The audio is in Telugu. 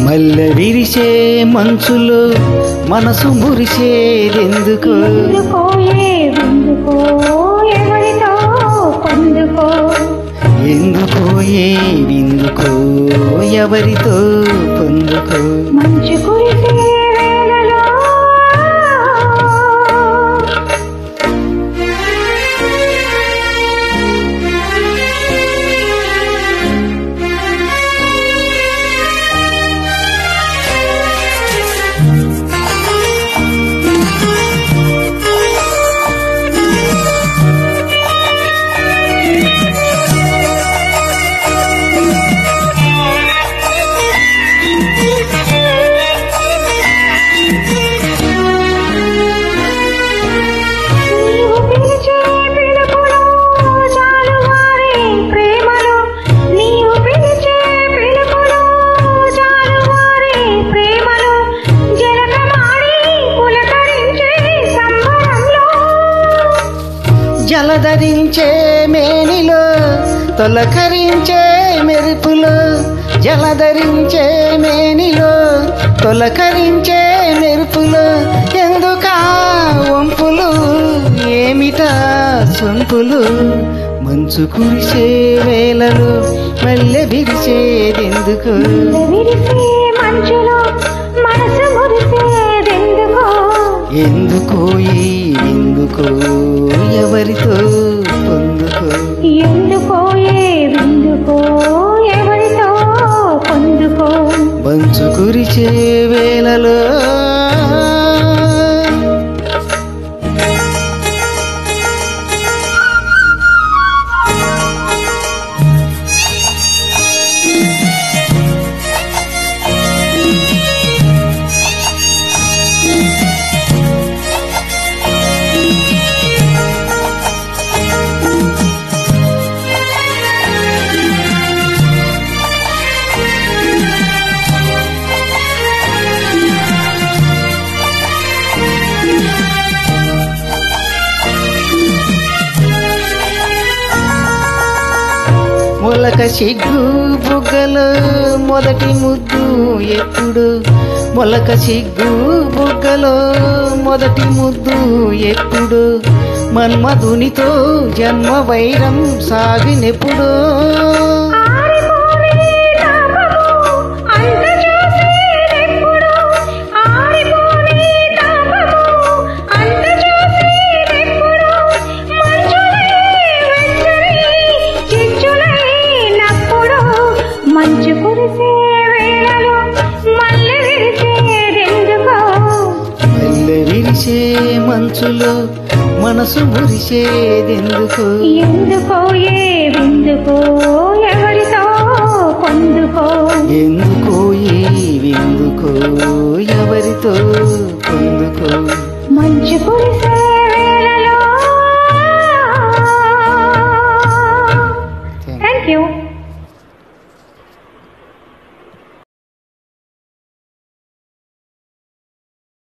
మల్లె విరిసే మంచులో మనసు మురిసేదెందుకు? ఎందుకో ఏ విందుకో ఎవరితో పొందుకో మంచు కురిసే వేళలో జలధరించే మేనిలో తొలకరించే మెరుపులు, జలధరించే మేనిలో తొలకరించే మెరుపులు, ఎందుకా వంపులు ఏమిటా సొంపులు? మంచు కురిసే వేళలో మల్లె విరిసేదెందుకు? ఎందుకో ఎందుకో ఎవరితో పొందుకో? ఎందుకో విందుకో ఎవరితో పొందుకో? మంచు కురిసే వేళలో మొలక సిగ్గు బుగ్గలో మొదటి ముద్దు ఎప్పుడు? మొలక సిగ్గు బుగ్గలో మొదటి ముద్దు ఎప్పుడు? మన్మధునితో జన్మ వైరం సాగినెప్పుడు? మంచు కురిసే వేళలో మల్లె విరిసేదెందుకో? మల్లె విరిసే మంచులో మనసు మురిసేదెందుకు? ఎందుకో ఏ విందుకో ఎవరితో పొందుకో? ఎందుకో ఏ విందుకో ఎవరితో పొందుకో? మంచు కురిసే